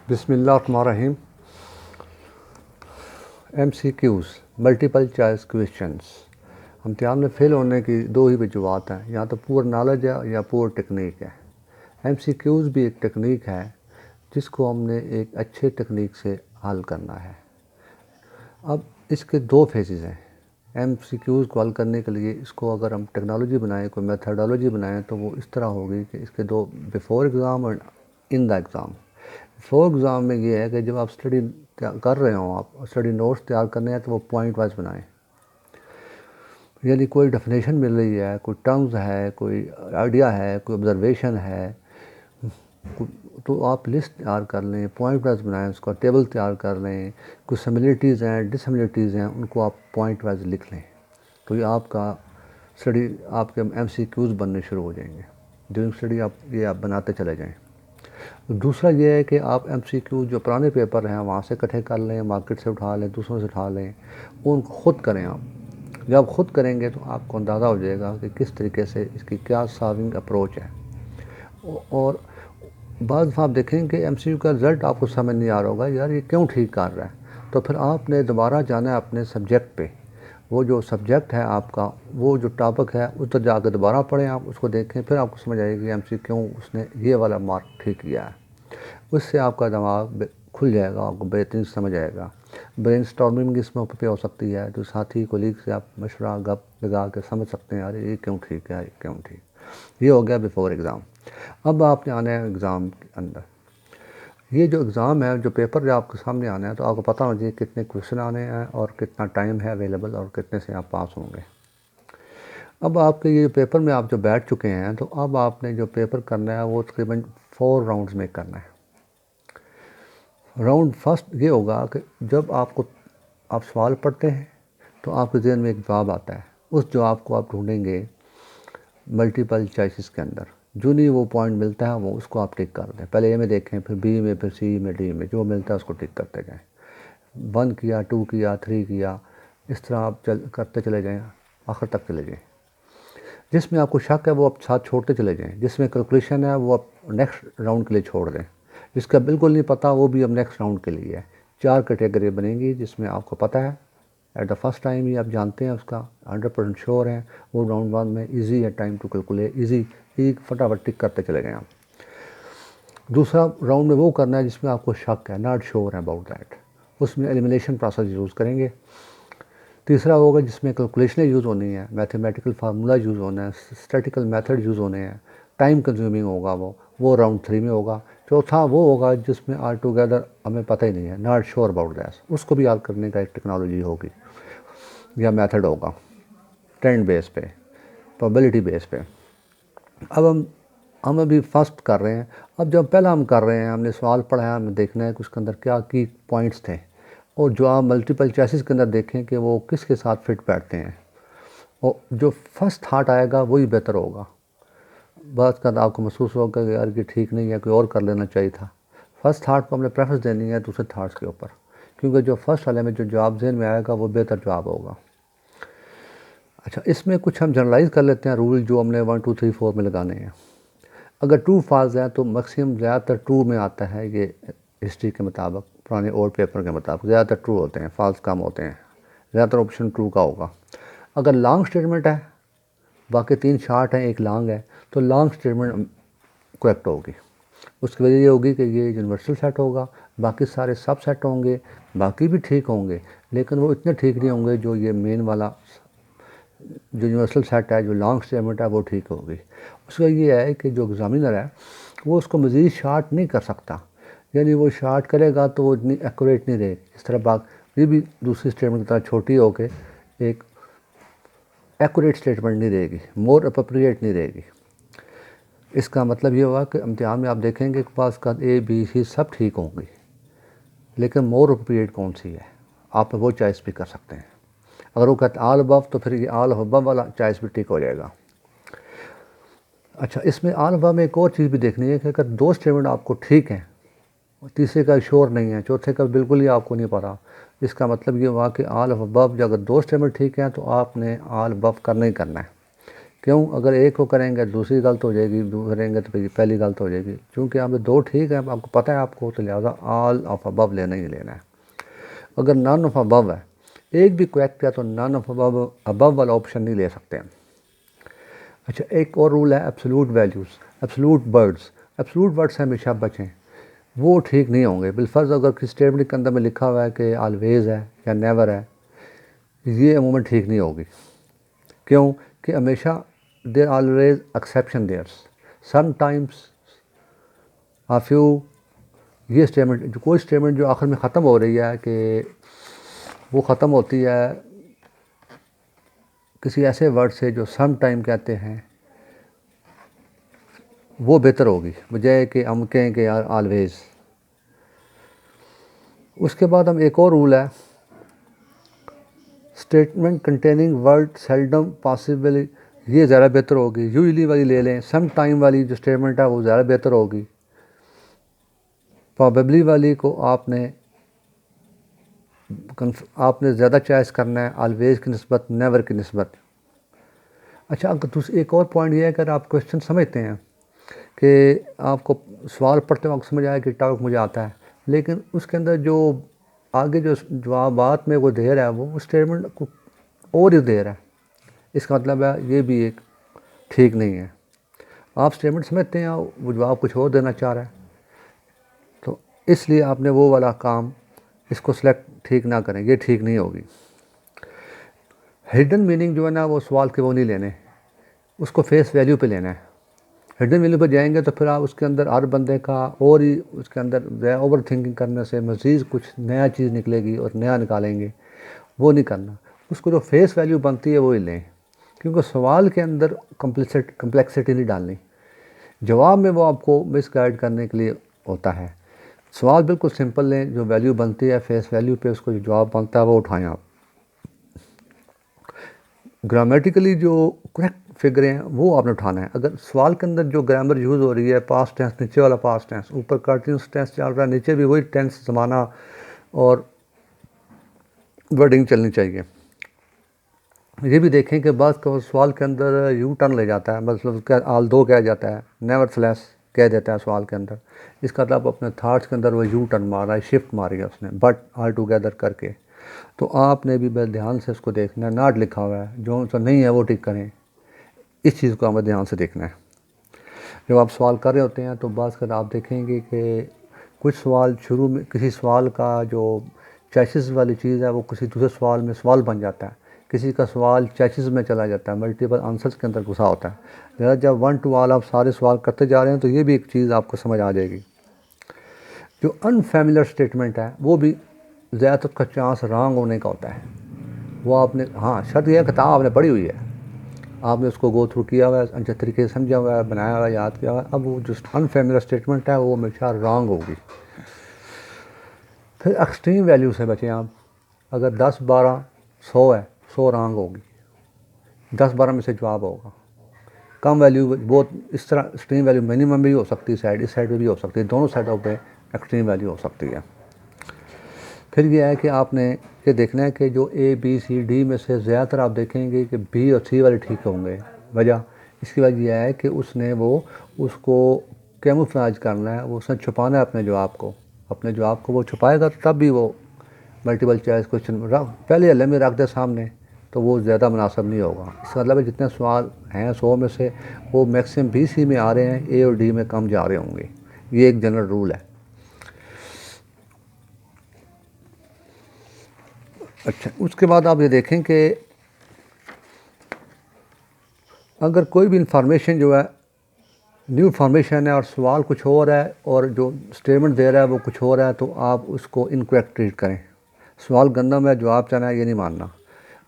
बिस्मिल्लाहिर्रहमानिर्रहीम। MCQs multiple choice questions. इम्तिहान में फ़ेल होने की दो ही वजूहत हैं, या तो पुअर नॉलेज है या पुअर टेक्निक है। MCQs भी एक टेक्निक है जिसको हमने एक अच्छे टेक्निक से हल करना है। अब इसके दो फेजेज़ हैं। MCQs को हल करने के लिए इसको अगर हम टेक्नोलॉजी बनाएं, कोई मेथडोलॉजी बनाएं, तो वो इस तरह होगी कि इसके दो बिफ़ोर एग्ज़ाम और in the exam. Before exam में ये है कि जब आप स्टडी कर रहे हो, आप स्टडी नोट्स तैयार करने हैं, तो वो पॉइंट वाइज बनाएं। यानी कोई डेफिनेशन मिल रही है, कोई टर्म्स है, कोई आइडिया है, कोई ऑब्जर्वेशन है, तो आप लिस्ट तैयार कर लें, पॉइंट वाइज बनाएं, उसका टेबल तैयार कर लें। कुछ सिमिलरिटीज़ हैं, डिससिमिलरिटीज़ हैं, उनको आप पॉइंट वाइज लिख लें। तो ये आपका स्टडी, आपके MCQs बनने शुरू हो जाएंगे। ड्यूरिंग स्टडी आप बनाते चले जाएं। दूसरा ये है कि आप MCQ जो पुराने पेपर हैं वहाँ से इकट्ठे कर लें, मार्केट से उठा लें, दूसरों से उठा लें, उनको ख़ुद करें। आप जब ख़ुद करेंगे तो आपको अंदाज़ा हो जाएगा कि किस तरीके से इसकी क्या सॉल्विंग अप्रोच है। और बाद आप देखेंगे कि MCQ का रिज़ल्ट आपको समझ नहीं आ रहा होगा, यार ये क्यों ठीक कर रहा है। तो फिर आपने दोबारा जाना है अपने सब्जेक्ट पे। वो जो सब्जेक्ट है आपका, वो जो टॉपिक है, उधर जाकर दोबारा पढ़ें, आप उसको देखें, फिर आपको समझ आएगी कि MCQ क्यों उसने ये वाला मार्क ठीक किया है। उससे आपका दिमाग खुल जाएगा, आपको बेहतरीन समझ आएगा। ब्रेन स्टॉर्मिंग इसमें पे हो सकती है, तो साथी कोलीग से आप मशवरा गप लगा के समझ सकते हैं, अरे ये क्यों ठीक है, ये क्यों ठीक। ये हो गया बिफ़ोर एग्ज़ाम। अब आपने आना है एग्ज़ाम के अंदर। ये जो एग्ज़ाम है, जो पेपर जो आपके सामने आना है, तो आपको पता होना चाहिए कितने क्वेश्चन आने हैं और कितना टाइम है अवेलेबल और कितने से आप पास होंगे। अब आपके ये पेपर में आप जो बैठ चुके हैं, तो अब आपने जो पेपर करना है वो तकरीबन 4 राउंड्स में करना है। राउंड फर्स्ट ये होगा कि जब आप सवाल पढ़ते हैं तो आपके ज़हन में एक जवाब आता है। उस जवाब को आप ढूंढेंगे मल्टीपल चॉइसेस के अंदर। जो नहीं वो पॉइंट मिलता है वो उसको आप टिक कर दें। पहले ए में देखें, फिर बी में, फिर सी में, डी में, जो मिलता है उसको टिक करते जाएं। 1 किया, 2 किया, 3 किया, इस तरह आप करते चले जाएँ, आखिर तक चले जाएँ। जिसमें आपको शक है वो आप साथ छोड़ते चले जाएँ। जिसमें कैलकुलेशन है वो आप नेक्स्ट राउंड के लिए छोड़ दें। जिसका बिल्कुल नहीं पता वो भी अब नेक्स्ट राउंड के लिए है। 4 कैटेगरी बनेंगी जिसमें आपको पता है, एट द फर्स्ट टाइम ही आप जानते हैं, उसका 100% श्योर है। वो राउंड 1 में इजी है, टाइम टू कैलकुलेट, इजी फटाफट टिक करते चले गए आप। दूसरा राउंड में वो करना है जिसमें आपको शक है, नॉट श्योर है अबाउट दैट, उसमें एलिमिनेशन प्रोसेस यूज़ करेंगे। तीसरा होगा जिसमें कैलकुलेशनें यूज़ होनी है, मैथमेटिकल फार्मूला यूज़ होना है, स्टैटिकल मेथड यूज़ होने हैं, टाइम कंज्यूमिंग होगा वो राउंड 3 में होगा। चौथा वो होगा जिसमें ऑल टुगेदर हमें पता ही नहीं है, नॉट श्योर अबाउट दैट, उसको भी हल करने का एक टेक्नोलॉजी होगी या मेथड होगा, ट्रेंड बेस पे, प्रोबेबिलिटी बेस पे। अब हम अभी फर्स्ट कर रहे हैं। अब जब पहला हम कर रहे हैं, हमने सवाल पढ़ा है, हमें देखना है कि उसके अंदर क्या की पॉइंट्स थे, और जो आप मल्टीपल चॉइसेस के अंदर देखें कि वो किसके साथ फिट बैठते हैं, और जो फर्स्ट थाट आएगा वही बेहतर होगा। बात का आपको महसूस होगा कि यार ये ठीक नहीं है, कोई और कर लेना चाहिए था। फर्स्ट थाट को हमने प्रेफरेंस देनी है दूसरे थाट्स के ऊपर, क्योंकि जो फर्स्ट वाले में जो जवाब जहन में आएगा वो बेहतर जवाब होगा। अच्छा, इसमें कुछ हम जनरलाइज कर लेते हैं रूल जो हमने 1 2 3 4 में लगाने हैं। अगर ट्रू फॉल्स है तो मैक्सिमम ज़्यादातर ट्रू में आता है। ये हिस्ट्री के मुताबिक, पुराने ओल्ड पेपर के मुताबिक ज़्यादातर ट्रू होते हैं, फॉल्स कम होते हैं। ज़्यादातर ऑप्शन ट्रू का होगा। अगर लॉन्ग स्टेटमेंट है, बाकी 3 शार्ट हैं, एक लॉन्ग है, तो लॉन्ग स्टेटमेंट करेक्ट होगी। उसकी वजह ये होगी कि ये यूनिवर्सल सेट होगा, बाकी सारे सब सेट होंगे, बाकी भी ठीक होंगे, लेकिन वो इतने ठीक नहीं होंगे जो ये मेन वाला जो यूनिवर्सल सेट है, जो लॉन्ग स्टेटमेंट है, वो ठीक होगी। उसका ये है कि जो एग्ज़ामिनर है वो उसको मज़ीद शार्ट नहीं कर सकता, यानी वो शार्ट करेगा तो वो इतनी एक्यूरेट नहीं रहेगी। इस तरह बात ये भी दूसरी स्टेटमेंट की तरह छोटी हो के एक एक्यूरेट स्टेटमेंट नहीं रहेगी, मोर अप्रोप्रिएट नहीं रहेगी। इसका मतलब ये हुआ कि इम्तिहान में आप देखेंगे कि पास का A B C सब ठीक होंगी, लेकिन मोर अप्रोप्रिएट कौन सी है, आप वो चॉइस भी कर सकते हैं। अगर वो कहते ऑल अबव, तो फिर ये ऑल अबव वाला चॉइस भी ठीक हो जाएगा। अच्छा, इसमें ऑल अबव में एक और चीज़ भी देखनी है कि अगर 2 स्टेटमेंट आपको ठीक हैं, तीसरे का श्योर नहीं है, चौथे का बिल्कुल ही आपको नहीं पता, इसका मतलब ये हुआ कि ऑल अबव, अगर 2 स्टेटमेंट ठीक हैं तो आपने ऑल अबव करना ही करना है, क्यों? अगर एक को करेंगे दूसरी गलत हो जाएगी, करेंगे तो फिर पहली गलत हो जाएगी। चूँकि यहाँ पे दो ठीक है, आपको पता है आपको, तो लिहाजा ऑल ऑफ अबव लेना ही लेना है। अगर नन ऑफ अबव है, एक भी करेक्ट है, तो नन ऑफ अबव वाला ऑप्शन नहीं ले सकते हैं। अच्छा, एक और रूल है absolute values, absolute words. Absolute word से हमेशा बचें, वो ठीक नहीं होंगे। बिलफर्ज अगर किसी स्टेटमेंट के अंदर में लिखा हुआ है कि ऑलवेज़ है या नेवर है, ये अमूमन ठीक नहीं होगी। क्यों? कि हमेशा there always exception there's, sometimes, a few. ये स्टेटमेंट, जो कोई स्टेटमेंट जो आखिर में ख़त्म हो रही है, कि वो ख़त्म होती है किसी ऐसे वर्ड से जो सम टाइम कहते हैं, वो बेहतर होगी बजाय कि हम कहें कि यार ऑलवेज़। उसके बाद हम एक और रूल है, statement containing word seldom possible, ये ज़्यादा बेहतर होगी। यूजली वाली ले लें, सम टाइम वाली जो स्टेटमेंट है वो ज़्यादा बेहतर होगी। प्रॉबेबली वाली को आपने ज़्यादा चॉइस करना है ऑलवेज़ की निस्बत नेवर की निस्बत। अच्छा, अगर दूसरी एक और पॉइंट ये है, अगर आप क्वेश्चन समझते हैं कि आपको सवाल पढ़ते वक्त समझ आया कि टॉपिक मुझे आता है, लेकिन उसके अंदर जो आगे जो जवाबात में वो दे रहा है, वो स्टेटमेंट को और ही दे रहा है, इसका मतलब है ये भी एक ठीक नहीं है। आप स्टेटमेंट समझते हैं, वो जवाब कुछ और देना चाह रहा है, तो इसलिए आपने वो वाला काम इसको सेलेक्ट ठीक ना करें, ये ठीक नहीं होगी। हिडन मीनिंग जो है ना, वो सवाल के वो नहीं लेने, उसको फेस वैल्यू पे लेना है। हिडन वैल्यू पर जाएंगे तो फिर आप उसके अंदर हर बंदे का और ही उसके अंदर ओवर थिंकिंग करने से मज़ीद कुछ नया चीज़ निकलेगी और नया निकालेंगे, वो नहीं करना। उसको जो फेस वैल्यू बनती है वो ही लें, क्योंकि सवाल के अंदर कम्प्लेक्सिटी नहीं डालनी, जवाब में वो आपको मिसगाइड करने के लिए होता है। सवाल बिल्कुल सिंपल लें, जो वैल्यू बनती है फेस वैल्यू पे, उसको जो जवाब बनता है वो उठाएं आप। ग्रामेटिकली जो करेक्ट फिगरें हैं वो आपने उठाना है। अगर सवाल के अंदर जो ग्रामर यूज़ हो रही है, पास्ट टेंस, नीचे वाला पास्ट टेंस, ऊपर कंटिन्यूस टेंस चल रहा है, नीचे भी वही टेंस ज़माना और वर्डिंग चलनी चाहिए। ये भी देखें कि बात का सवाल के अंदर यू टर्न ले जाता है, मतलब क्या आल दो कह जाता है, नेवरथलेस कह देता है सवाल के अंदर। इसका मतलब अपने थाट्स के अंदर वो यू टर्न मारा है, शिफ्ट मारी है उसने, बट ऑल टुगेदर करके। तो आपने भी बस ध्यान से उसको देखना है। नॉट लिखा हुआ है, जो तो नहीं है वो टिक करें, इस चीज़ को हमें ध्यान से देखना है। जब आप सवाल कर रहे होते हैं तो बात कर आप देखेंगे कि कुछ सवाल शुरू में, किसी सवाल का जो चॉइसेस वाली चीज़ है वो किसी दूसरे सवाल में सवाल बन जाता है, किसी का सवाल चॉइसेस में चला जाता है, मल्टीपल आंसर्स के अंदर घुसा होता है। लिहाजा जब वन टू ऑल आप सारे सवाल करते जा रहे हैं तो ये भी एक चीज़ आपको समझ आ जाएगी। जो अनफेमिलियर स्टेटमेंट है वो भी ज़्यादातर का चांस रॉन्ग होने का होता है। वो आपने, हाँ, शर्त यह किताब आपने पढ़ी हुई है, आपने उसको गो थ्रू किया हुआ है, अच्छे तरीके से समझा हुआ है, बनाया हुआ है, याद किया हुआ है। अब वो जो अनफेमिलियर स्टेटमेंट है वो हमेशा रॉन्ग होगी। फिर एक्सट्रीम वैल्यू से बचें आप। अगर 10, 12, 100 है, 100 रॉन्ग होगी, 10, 12 में से जवाब होगा। कम वैल्यू बहुत, इस तरह एक्सट्रीम वैल्यू मिनिमम भी हो सकती है, साइड इस साइड पर भी हो सकती है, दोनों साइडों पर एक्सट्रीम वैल्यू हो सकती है। फिर यह है कि आपने ये देखना है कि जो ए बी सी डी में से ज़्यादातर आप देखेंगे कि बी और सी वाले ठीक होंगे। वजह, इसकी वजह यह है कि उसने उसको कैमोफ्लेज करना है, वो उसने छुपाना है अपने जवाब को वो छुपाएगा, तब भी वो मल्टीपल चॉइस क्वेश्चन पहले हल्ले में रख दे सामने, तो वो ज़्यादा मुनासिब नहीं होगा। इसका मतलब है जितने सवाल हैं 100 में से वो मैक्सिमम बी सी में आ रहे हैं, ए और डी में कम जा रहे होंगे। ये एक जनरल रूल है। अच्छा, उसके बाद आप ये देखें कि अगर कोई भी इंफॉर्मेशन जो है न्यू इंफॉर्मेशन है और सवाल कुछ और है और जो स्टेटमेंट दे रहा है वो कुछ और है, तो आप उसको इनकरेक्ट ट्रीट करें। सवाल गंदा है, जवाब चाहना है, ये नहीं मानना।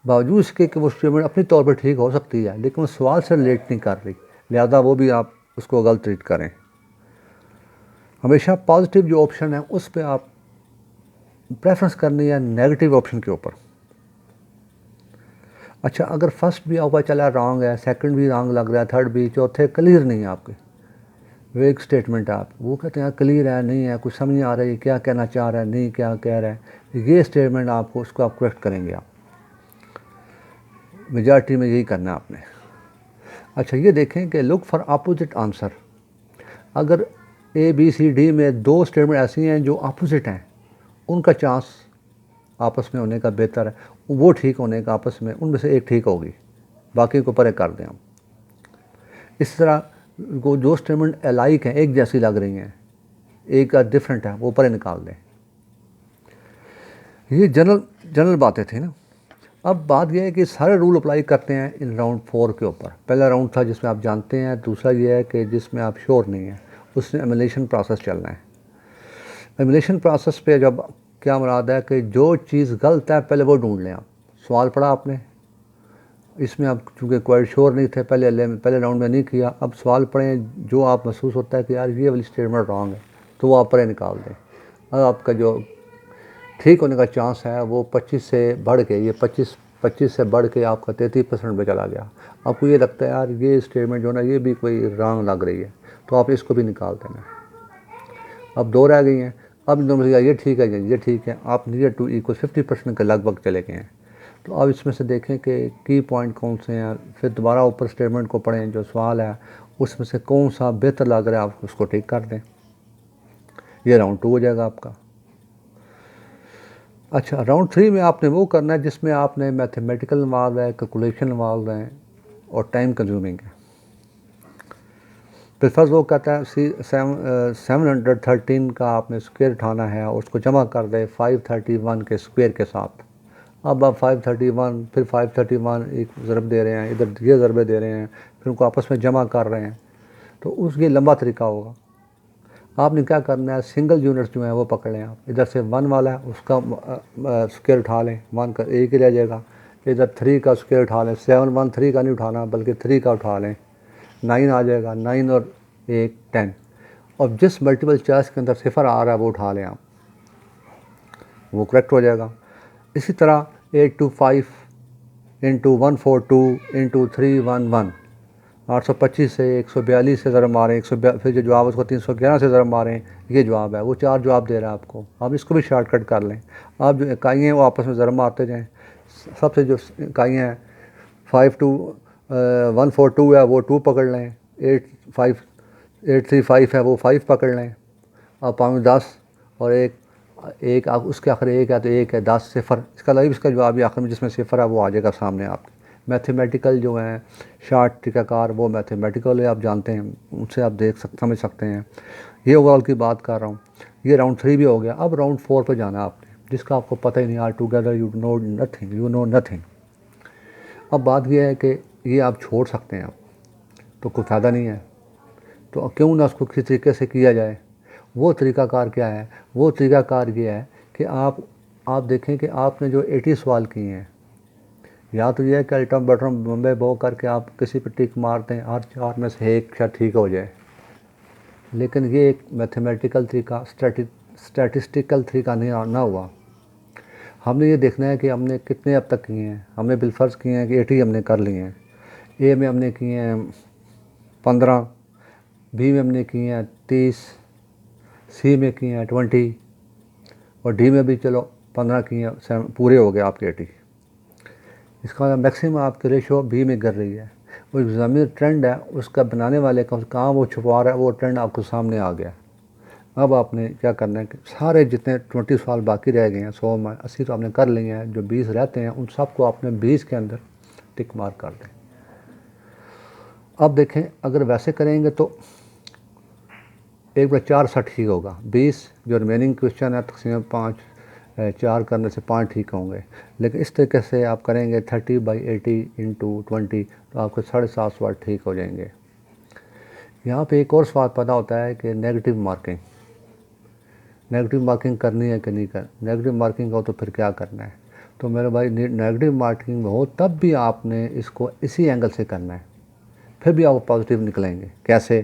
बावजूद इसके कि वो स्टेटमेंट अपनी तौर पर ठीक हो सकती है, लेकिन वो सवाल से रिलेट नहीं कर रही, लिहाजा वो भी आप उसको गलत ट्रीट करें। हमेशा पॉजिटिव जो ऑप्शन है उस पर आप प्रेफरेंस करनी है नेगेटिव ऑप्शन के ऊपर। अच्छा, अगर फर्स्ट भी आपका चला रॉन्ग है, सेकंड भी रॉन्ग लग रहा है, थर्ड भी, चौथे क्लियर नहीं है आपके, वो एक स्टेटमेंट है, आप वो कहते हैं क्लियर है, नहीं है, कुछ समझ नहीं आ रहा है, क्या कहना चाह रहा है, नहीं क्या कह रहा है, ये स्टेटमेंट आपको, उसको आप करेक्ट करेंगे। आप मेजॉरिटी में यही करना है आपने। अच्छा, ये देखें कि लुक फॉर अपोजिट आंसर। अगर ए बी सी डी में 2 स्टेटमेंट ऐसी हैं जो अपोजिट हैं, उनका चांस आपस में होने का बेहतर है, वो ठीक होने का आपस में, उनमें से एक ठीक होगी, बाकी को परे कर दें हम। इस तरह वो जो स्टेटमेंट अलाइक हैं, एक जैसी लग रही हैं, एक का डिफरेंट है, वो परे निकाल दें। ये जनरल बातें थी ना। अब बात यह है कि सारे रूल अप्लाई करते हैं इन राउंड 4 के ऊपर। पहला राउंड था जिसमें आप जानते हैं, दूसरा ये है कि जिसमें आप श्योर नहीं हैं, उसमें एमुलेशन प्रोसेस चलना है। एमुलेशन प्रोसेस पे जब क्या मुराद है कि जो चीज़ गलत है पहले वो ढूंढ लें आप। सवाल पढ़ा आपने, इसमें आप चूँकि क्वाइट श्योर नहीं थे, पहले राउंड में नहीं किया, अब सवाल पढ़ें, जो आप महसूस होता है कि यार ये वाली स्टेटमेंट रॉन्ग है, तो वो आप परे निकाल दें। अब आपका जो ठीक होने का चांस है वो 25 से बढ़ के, ये 25 से बढ़ के आपका 33% पे चला गया। आपको ये लगता है यार ये स्टेटमेंट जो ना ये भी कोई रॉन्ग लग रही है, तो आप इसको भी निकाल देना। अब 2 रह गई हैं, अब दोनों से ये ठीक है, ये ठीक है, आप नियर टू इक्वल 50% के लगभग चले गए हैं। तो अब इसमें से देखें कि की पॉइंट कौन से हैं, फिर दोबारा ऊपर स्टेटमेंट को पढ़ें, जो सवाल है उसमें से कौन सा बेहतर लग रहा है आप उसको ठीक कर दें। ये राउंड 2 हो जाएगा आपका। अच्छा, राउंड 3 में आपने वो करना है जिसमें आपने मैथमेटिकल इन्वॉल्व है, कैलकुलेशन इन्वॉल्व है और टाइम कंज्यूमिंग है। फिर फर्स्ट वो कहता है 713 का आपने स्क्वायर उठाना है, उसको जमा कर दे 531 के स्क्वायर के साथ। अब आप 531 फिर 531 एक ज़रब दे रहे हैं, इधर ये ज़रबे दे रहे हैं, फिर उनको आपस में जमा कर रहे हैं, तो उसके लंबा तरीका होगा। आपने क्या करना है, सिंगल यूनिट्स जो हैं वो पकड़ लें आप। इधर से 1 वाला है उसका स्क्वायर उठा लें, 1 का एक ही रह जाएगा। इधर 3 का स्क्वायर उठा लें, 7 1 3 का नहीं उठाना बल्कि 3 का उठा लें, 9 आ जाएगा, 9 और 1 10। और जिस मल्टीपल चॉइस के अंदर सिफर आ रहा है वो उठा लें आप, वो करेक्ट हो जाएगा। इसी तरह 825 इंटू 142 इंटू 311, 825 से 142 से ज़रब मारें, 142 फिर जो जवाब उसको 311 से ज़रब मारें, ये जवाब है। वो 4 जवाब दे रहा है आपको, आप इसको भी शॉर्टकट कर लें। आप जो इकाइयाँ हैं वो आपस में ज़रब मारते जाएँ। सबसे जो इकाइयाँ हैं 142 है वो 2 पकड़ लें, 835 है वो 5 पकड़ लें, और 5 10 और एक आप उसके आखिर एक है तो एक है 10 सिफर, इसका लाइव इसका जवाब भी आखिर में जिसमें सिफर है वो आ जाएगा सामने आपके। मैथमेटिकल जो हैं शार्ट तरीक़ाकार वो मैथमेटिकल आप जानते हैं, उनसे आप समझ सकते हैं। ये ओवरऑल की बात कर रहा हूँ। ये राउंड 3 भी हो गया। अब राउंड 4 पर जाना है आपने, जिसका आपको पता ही नहीं, altogether you know nothing. अब बात यह है कि ये आप छोड़ सकते हैं, आप तो कोई फ़ायदा नहीं है, तो क्यों ना उसको किसी तरीके से किया जाए। वो तरीक़ाकार क्या है, वो तरीक़ाकार ये है कि आप देखें कि आपने जो 80 सवाल किए हैं, या तो ये है कि अल्टम बटम बम्बे बो करके आप किसी पर टिक मारते हैं, हर 4 में से एक शायद ठीक हो जाए, लेकिन ये एक मैथमेटिकल तरीका, स्टैटिस्टिकल तरीका नहीं ना हुआ। हमने ये देखना है कि हमने कितने अब तक किए हैं। हमने बिलफर्ज किए हैं कि 80 हमने कर लिए हैं। ए में हमने किए हैं 15, बी में हमने किए हैं 30, सी में किए हैं 20 और डी में भी चलो 15 किए हैं, पूरे हो गए आपके 80। इसका मैक्सिमम आपकी रेशो बी में गिर रही है। वो एग्जामिनर ट्रेंड है उसका बनाने वाले का कहाँ वो छुपा रहा है, वो ट्रेंड आपको सामने आ गया। अब आपने क्या करना है कि सारे जितने 20 सवाल बाकी रह गए हैं, 100 में 80 तो आपने कर लिए हैं, जो 20 रहते हैं उन सबको आपने 20 के अंदर टिक मार कर दें। अब देखें अगर वैसे करेंगे तो एक बार 4 60 ठीक होगा, 20 जो रिमेनिंग क्वेश्चन है तकसीम 5 4 करने से 5 ठीक होंगे। लेकिन इस तरीके से आप करेंगे 30/80 इंटू 20 तो आपके 7.5 सवाल ठीक हो जाएंगे। यहाँ पे एक और सवाल पैदा होता है कि नेगेटिव मार्किंग करनी है कि नहीं नेगेटिव मार्किंग हो तो फिर क्या करना है। तो मेरे भाई नेगेटिव मार्किंग हो तब भी आपने इसको इसी एंगल से करना है, फिर भी आप पॉजिटिव निकलेंगे। कैसे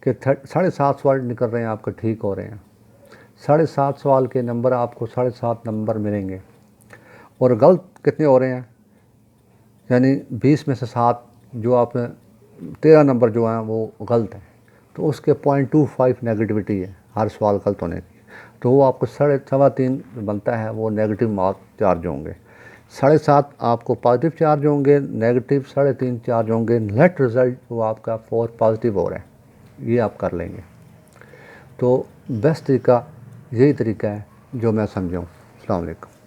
कि 7.5 सवाल निकल रहे हैं आपके ठीक हो रहे हैं, 7.5 सवाल के नंबर आपको 7.5 नंबर मिलेंगे और गलत कितने हो रहे हैं, यानी 20 में से 7 जो आपने 13 नंबर जो हैं वो गलत हैं, तो उसके 0.25 नेगेटिविटी है हर सवाल गलत होने की। तो वो आपको 3.5 बनता है, वो नेगेटिव मार्क चार्ज होंगे। 7.5 आपको पॉजिटिव चार्ज होंगे, नेगेटिव 3.5 चार्ज होंगे, नेट रिज़ल्ट वो आपका 4 पॉजिटिव हो रहा है। ये आप कर लेंगे। तो बेस्ट तरीका यही तरीका है जो मैं समझा हूँ। अस्सलाम वालेकुम।